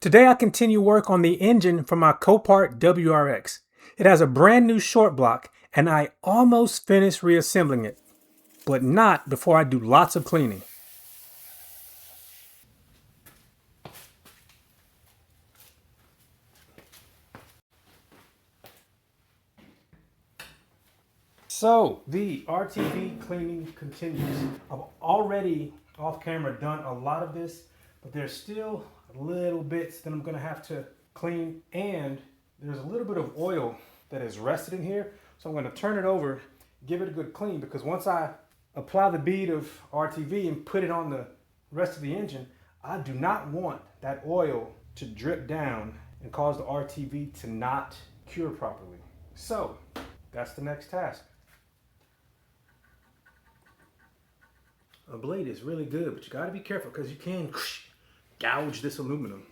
Today I continue work on the engine for my Copart WRX. It has a brand new short block and I almost finished reassembling it, but not before I do lots of cleaning. So the RTV cleaning continues. I've already off camera done a lot of this, but there's still little bits that I'm gonna have to clean, and there's a little bit of oil that is rested in here. So I'm gonna turn it over, give it a good clean, because once I apply the bead of RTV and put it on the rest of the engine, I do not want that oil to drip down and cause the RTV to not cure properly. So that's the next task. A blade is really good, but you got to be careful because you can gouge this aluminum.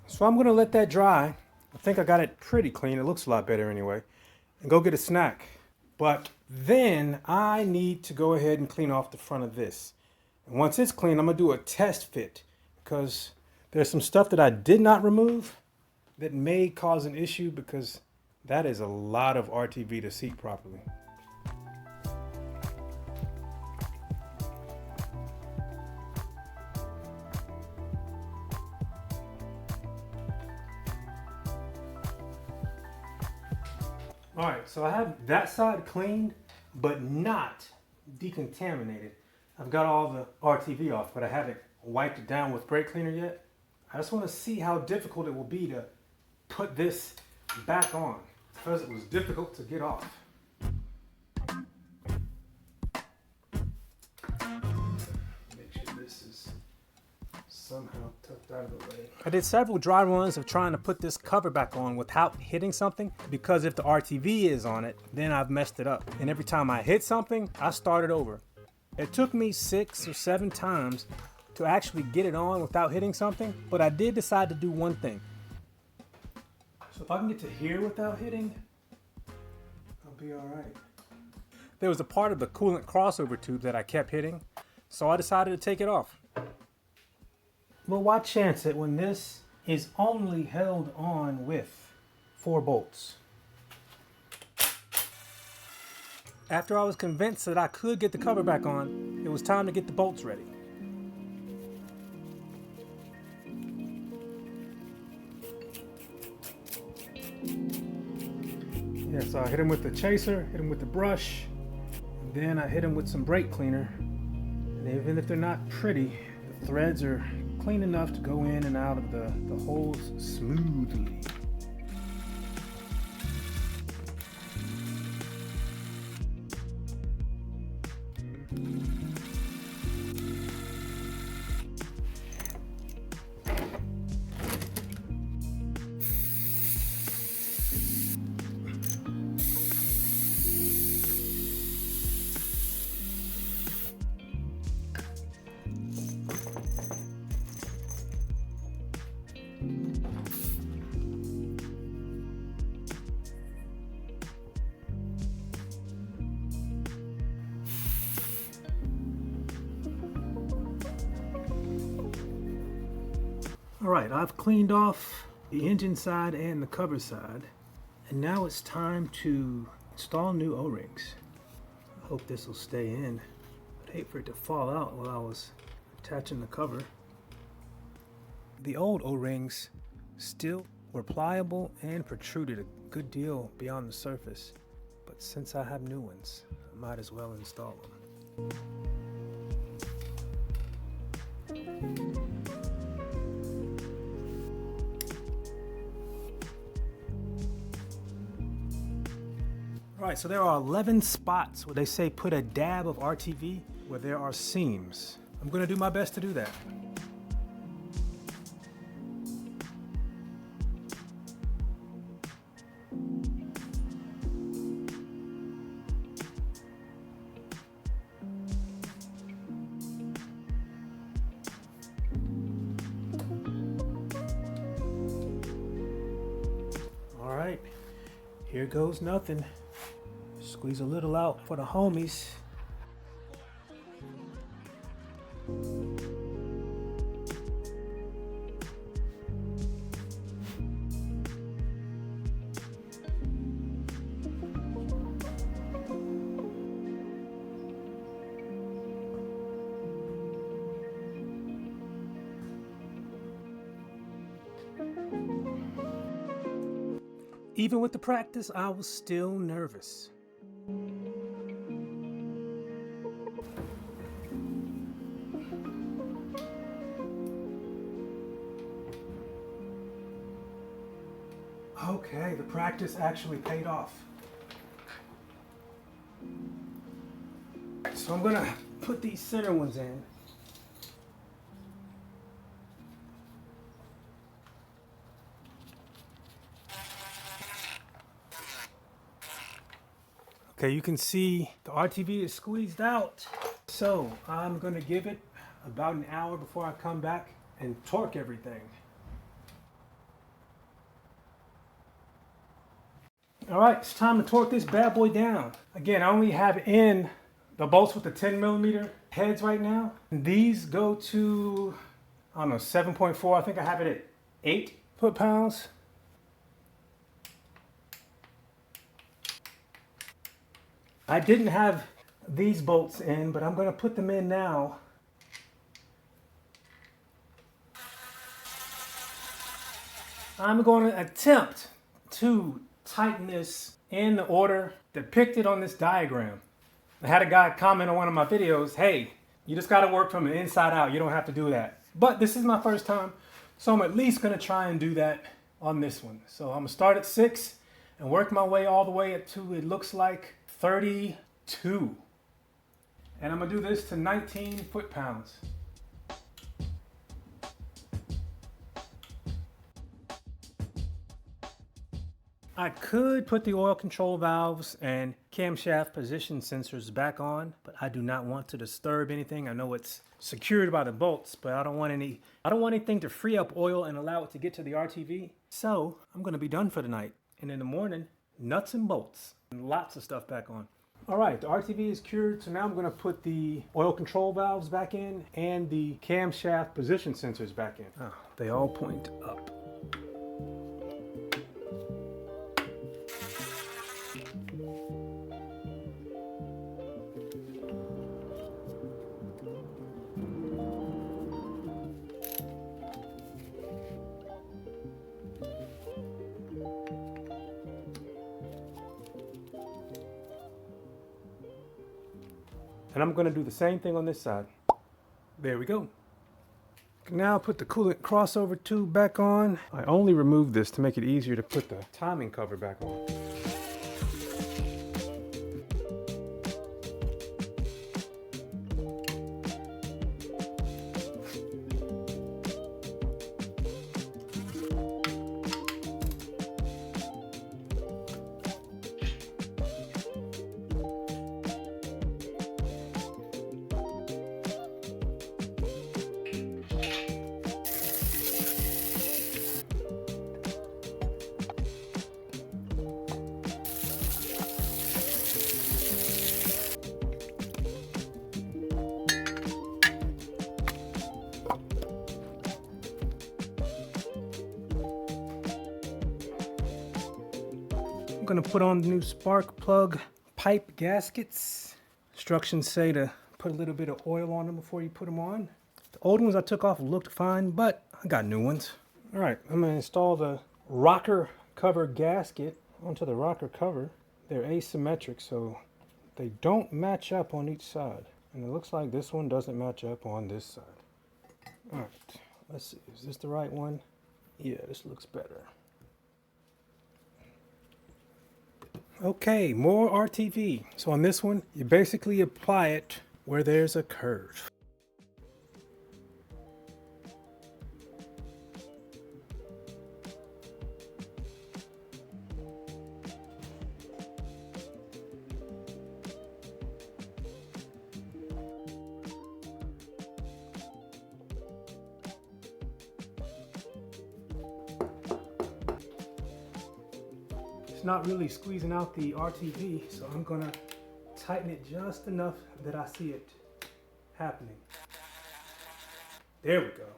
So I'm gonna let that dry. I think I got it pretty clean. It looks a lot better anyway. And go get a snack. But then I need to go ahead and clean off the front of this. And once it's clean, I'm gonna do a test fit because there's some stuff that I did not remove that may cause an issue, because that is a lot of RTV to seat properly. All right, so I have that side cleaned, but not decontaminated. I've got all the RTV off, but I haven't wiped it down with brake cleaner yet. I just want to see how difficult it will be to put this back on, because it was difficult to get off. Make sure this is somehow tucked out of the way. I did several dry runs of trying to put this cover back on without hitting something, because if the RTV is on it, then I've messed it up. And every time I hit something, I started over. It took me 6 or 7 times to actually get it on without hitting something, but I did decide to do one thing. So if I can get to here without hitting, I'll be all right. There was a part of the coolant crossover tube that I kept hitting, so I decided to take it off. Well, why chance it when this is only held on with 4 bolts? After I was convinced that I could get the cover back on, it was time to get the bolts ready. Yeah, so I hit him with the chaser, hit him with the brush, and then I hit him with some brake cleaner. And even if they're not pretty, the threads are clean enough to go in and out of the holes smoothly. All right, I've cleaned off the engine side and the cover side. And now it's time to install new O-rings. I hope this will stay in. I'd hate for it to fall out while I was attaching the cover. The old O-rings still were pliable and protruded a good deal beyond the surface. But since I have new ones, I might as well install them. Alright, so there are 11 spots where they say put a dab of RTV where there are seams. I'm going to do my best to do that. Alright, here goes nothing. Squeeze a little out for the homies. Even with the practice, I was still nervous. Okay, the practice actually paid off. So I'm gonna put these center ones in. Okay, you can see the RTV is squeezed out. So I'm gonna give it about an hour before I come back and torque everything. All right, it's time to torque this bad boy down. Again, I only have in the bolts with the 10mm heads right now. These go to, I don't know, 7.4. I think I have it at 8 foot-pounds. I didn't have these bolts in, but I'm going to put them in now. I'm going to attempt to tighten this in the order depicted on this diagram. I had a guy comment on one of my videos, hey, you just got to work from the inside out. You don't have to do that. But this is my first time, so I'm at least going to try and do that on this one. So I'm going to start at 6 and work my way all the way up to, it looks like, 32. And I'm going to do this to 19 foot-pounds. I could put the oil control valves and camshaft position sensors back on, but I do not want to disturb anything. I know it's secured by the bolts, but I don't want anything to free up oil and allow it to get to the RTV. So I'm going to be done for the night. And in the morning, nuts and bolts and lots of stuff back on. All right, the RTV is cured, so now I'm going to put the oil control valves back in and the camshaft position sensors back in. Oh, they all point up. And I'm going to do the same thing on this side. There we go. Now put the coolant crossover tube back on. I only removed this to make it easier to put the timing cover back on. I'm gonna put on the new spark plug pipe gaskets. Instructions say to put a little bit of oil on them before you put them on. The old ones I took off looked fine, but I got new ones. All right, I'm gonna install the rocker cover gasket onto the rocker cover. They're asymmetric, so they don't match up on each side. And it looks like this one doesn't match up on this side. All right, let's see, is this the right one? Yeah, this looks better. Okay, more RTV. So on this one, you basically apply it where there's a curve. Not really squeezing out the RTV, so I'm gonna tighten it just enough that I see it happening. There we go.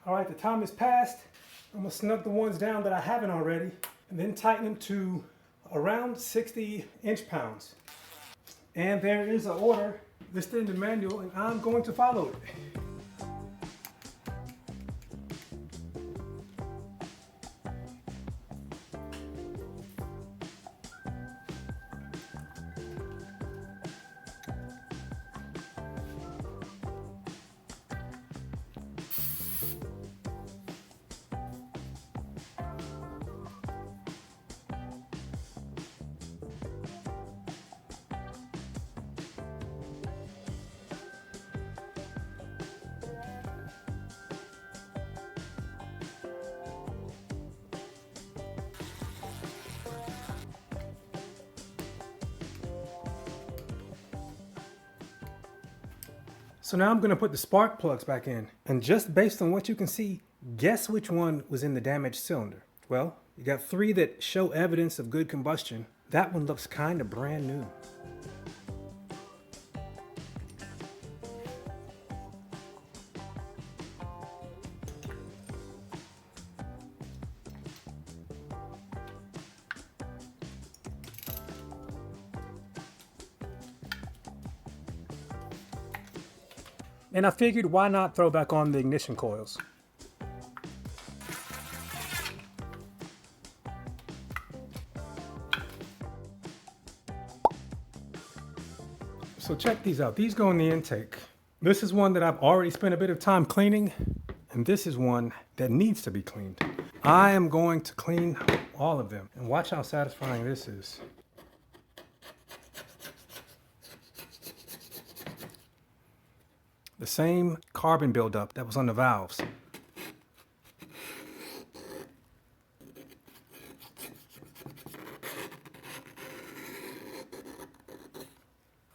All right, the time has passed. I'm gonna snug the ones down that I haven't already and then tighten them to around 60 inch-pounds. And there is an order listed in the manual, and I'm going to follow it. So now I'm going to put the spark plugs back in. And just based on what you can see, guess which one was in the damaged cylinder? Well, you got 3 that show evidence of good combustion. That one looks kind of brand new. And I figured, why not throw back on the ignition coils? So check these out. These go in the intake. This is one that I've already spent a bit of time cleaning, and this is one that needs to be cleaned. I am going to clean all of them, and watch how satisfying this is. The same carbon buildup that was on the valves.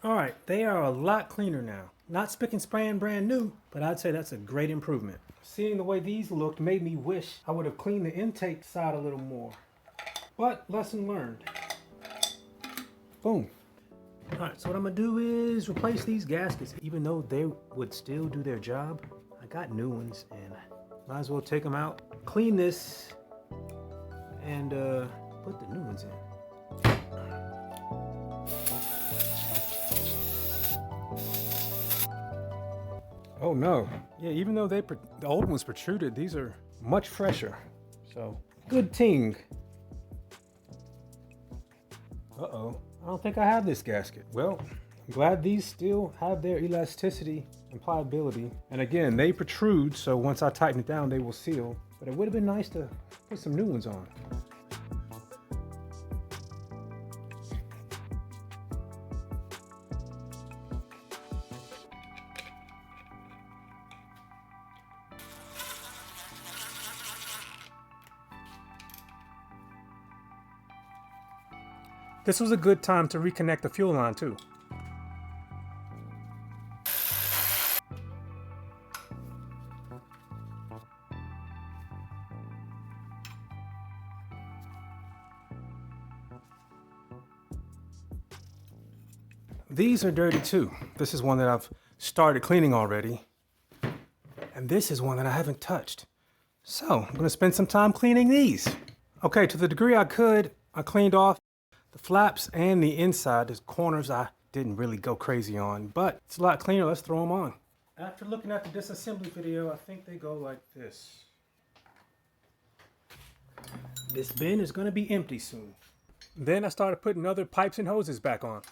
All right, they are a lot cleaner now. Not spick and span brand new, but I'd say that's a great improvement. Seeing the way these looked made me wish I would have cleaned the intake side a little more. But lesson learned. Boom. All right, so what I'm gonna do is replace these gaskets. Even though they would still do their job, I got new ones and might as well take them out, clean this, and put the new ones in. Oh no. Yeah, even though the old ones protruded, these are much fresher. So, good ting. Uh-oh. I don't think I have this gasket. Well, I'm glad these still have their elasticity and pliability. And again, they protrude, so once I tighten it down, they will seal. But it would have been nice to put some new ones on. This was a good time to reconnect the fuel line too. These are dirty too. This is one that I've started cleaning already. And this is one that I haven't touched. So I'm gonna spend some time cleaning these. Okay, to the degree I could, I cleaned off the flaps and the inside. There's corners I didn't really go crazy on, but it's a lot cleaner. Let's throw them on. After looking at the disassembly video, I think they go like this. This bin is gonna be empty soon. Then I started putting other pipes and hoses back on.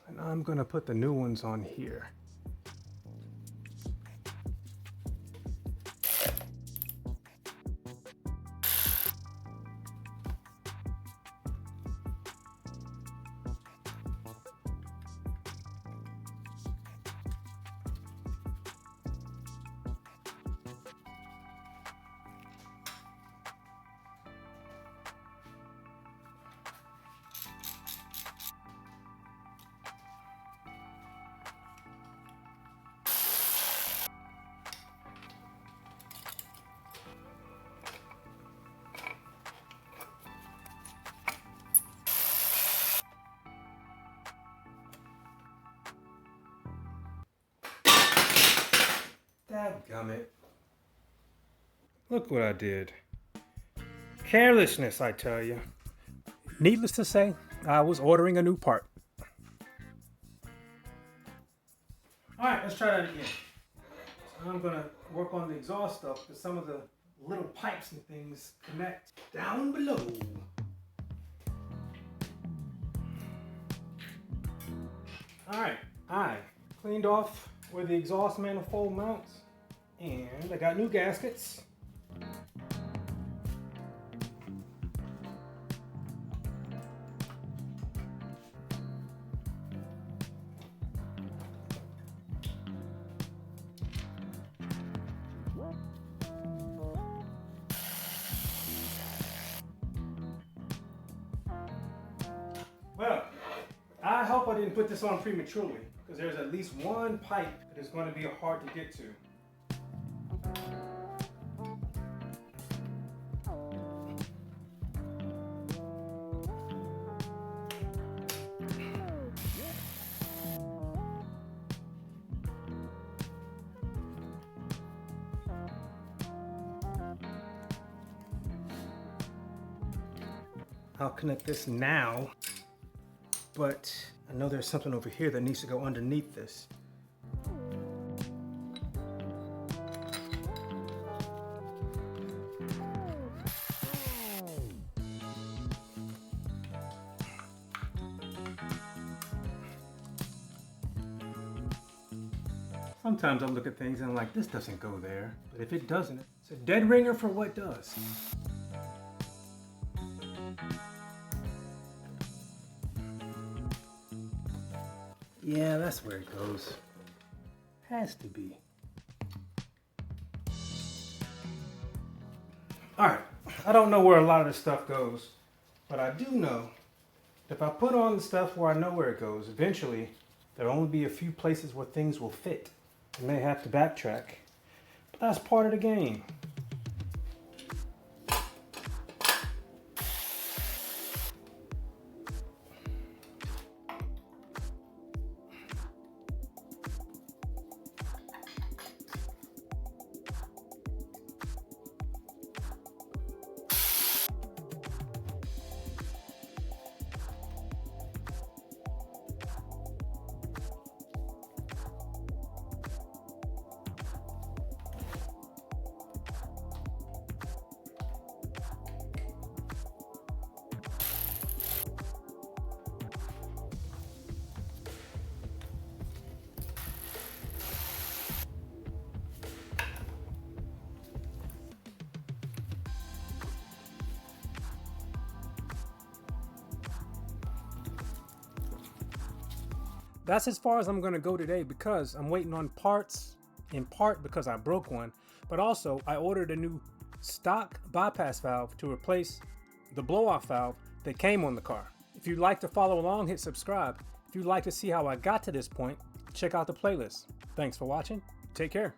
And I'm gonna put the new ones on here. Dadgummit. Look what I did. Carelessness, I tell you. Needless to say, I was ordering a new part. Alright, let's try that again. So I'm gonna work on the exhaust stuff because some of the little pipes and things connect down below. Alright, I cleaned off where the exhaust manifold mounts, and I got new gaskets. Well, I hope I didn't put this on prematurely, because there's at least one pipe that is going to be hard to get to. I'll connect this now, but I know there's something over here that needs to go underneath this. Sometimes I look at things and I'm like, this doesn't go there. But if it doesn't, it's a dead ringer for what does. Yeah, that's where it goes. Has to be. Alright, I don't know where a lot of this stuff goes, but I do know that if I put on the stuff where I know where it goes, eventually there'll only be a few places where things will fit. I may have to backtrack, but that's part of the game. That's as far as I'm going to go today because I'm waiting on parts, in part because I broke one, but also I ordered a new stock bypass valve to replace the blow-off valve that came on the car. If you'd like to follow along, hit subscribe. If you'd like to see how I got to this point, check out the playlist. Thanks for watching. Take care.